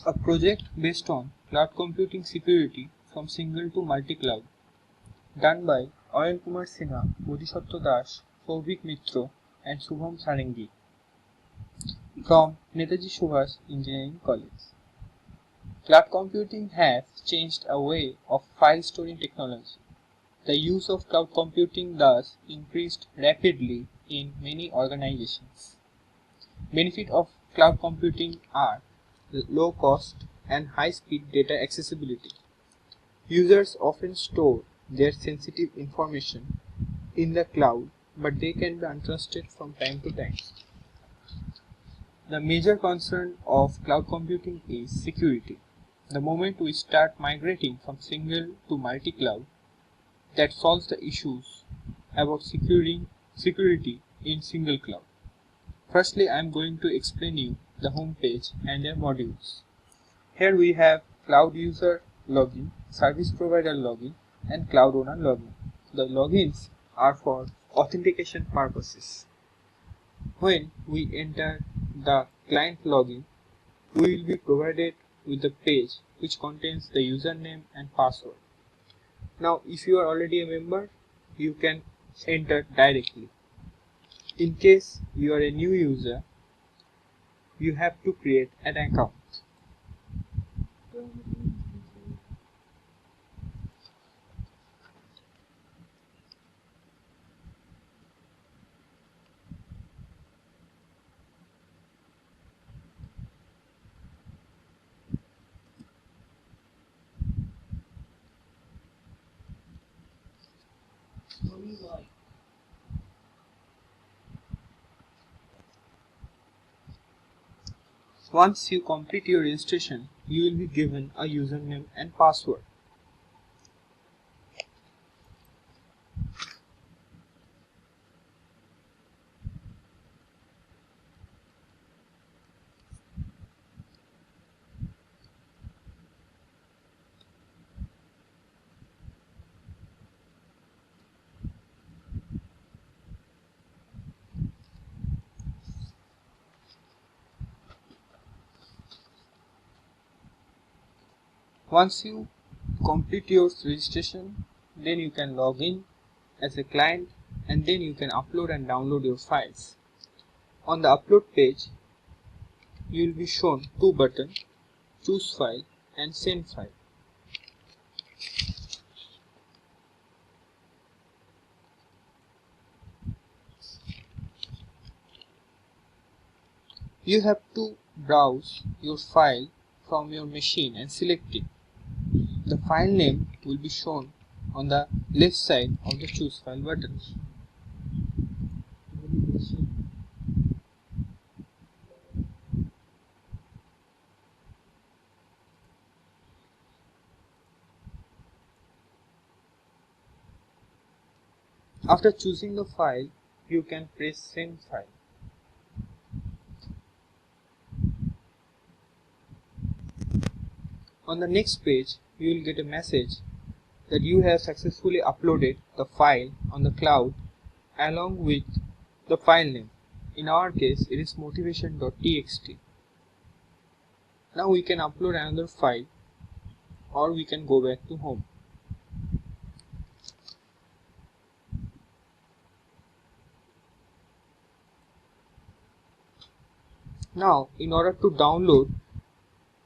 A project based on cloud computing security from single to multi-cloud, done by Ayan Kumar Sinha, Bodhisattva Das, Souvik Mitro, and Shubham Sarangi from Netaji Subhas Engineering College. Cloud computing has changed a way of file storing technology. The use of cloud computing thus increased rapidly in many organizations. Benefits of cloud computing are low cost and high speed data accessibility. Users often store their sensitive information in the cloud, but they can be untrusted from time to time. The major concern of cloud computing is security. The moment we start migrating from single to multi-cloud, that solves the issues about security in single cloud. Firstly, I am going to explain you the home page and their modules. Here we have cloud user login, service provider login, and cloud owner login. The logins are for authentication purposes. When we enter the client login, we will be provided with a page which contains the username and password. Now, if you are already a member, you can enter directly. In case you are a new user, you have to create an account. Once you complete your registration, you will be given a username and password. Once you complete your registration, then you can log in as a client and then you can upload and download your files. On the upload page, you will be shown two buttons, choose file and send file. You have to browse your file from your machine and select it. The file name will be shown on the left side of the choose file button. After choosing the file, you can press send file. On the next page, you will get a message that you have successfully uploaded the file on the cloud along with the file name. In our case, it is motivation.txt. Now we can upload another file or we can go back to home. Now, in order to download,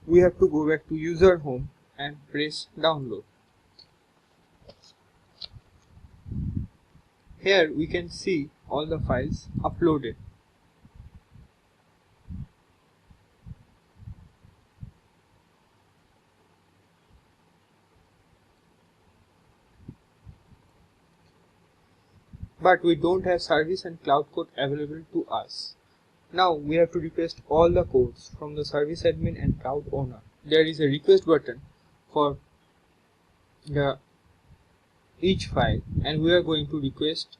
we have to go back to user home and press download. Here we can see all the files uploaded. But we don't have service and cloud code available to us. Now we have to request all the codes from the service admin and cloud owner. There is a request button for each file and we are going to request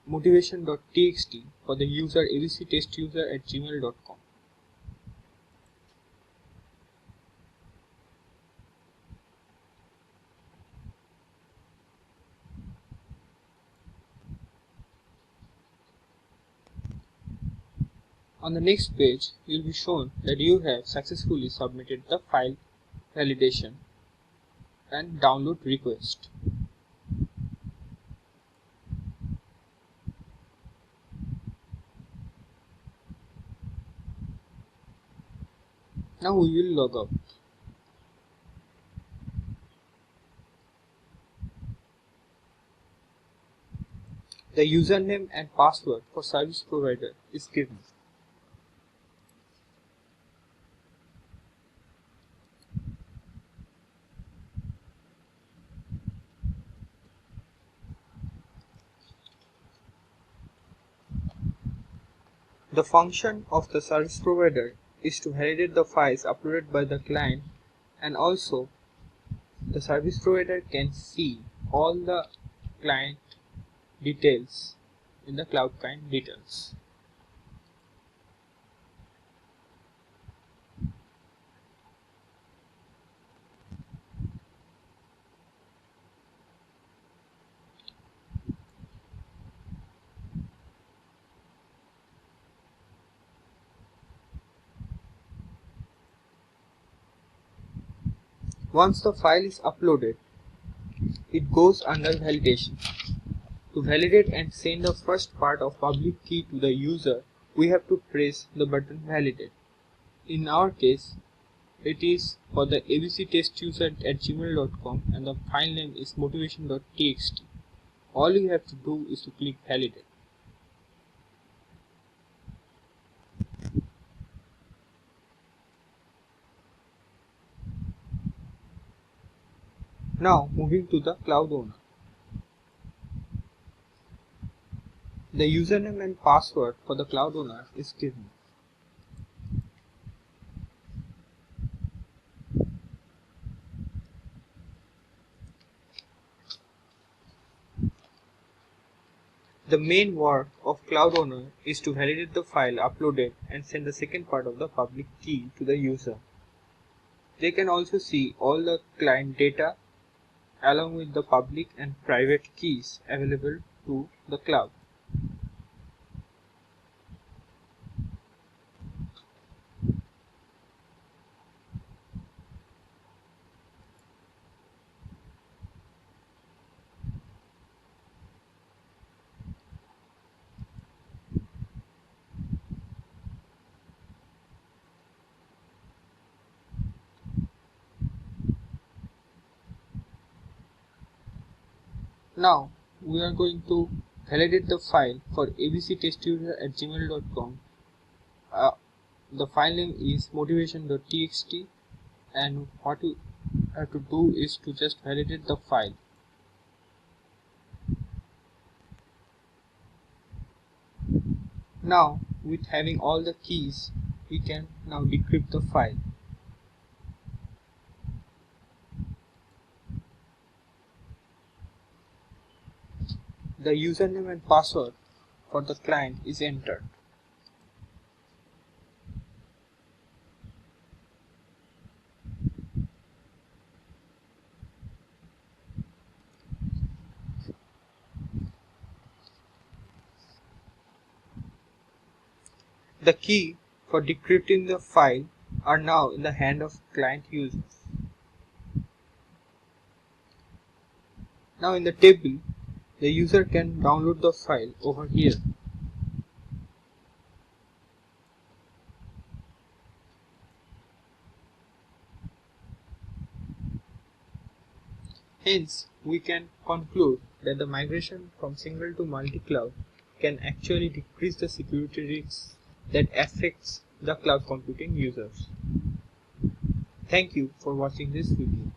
motivation.txt for the user abctestuser@gmail.com. On the next page, you will be shown that you have successfully submitted the file validation and download request. Now we will log out. The username and password for service provider is given. The function of the service provider is to validate the files uploaded by the client, and also the service provider can see all the client details in the Cloud-Crypt details. Once the file is uploaded, it goes under validation. To validate and send the first part of public key to the user, we have to press the button validate. In our case, it is for the abctestuser@gmail.com and the file name is motivation.txt. All you have to do is to click validate. Now moving to the cloud owner. The username and password for the cloud owner is given. The main work of cloud owner is to validate the file uploaded and send the second part of the public key to the user. They can also see all the client data along with the public and private keys available to the cloud. Now we are going to validate the file for abctestuser@gmail.com. The file name is motivation.txt, and what you have to do is to just validate the file. Now with having all the keys, we can now decrypt the file. The username and password for the client is entered. The key for decrypting the file are now in the hand of client users. Now in the table, the user can download the file over here. Hence, we can conclude that the migration from single to multi-cloud can actually decrease the security risks that affects the cloud computing users. Thank you for watching this video.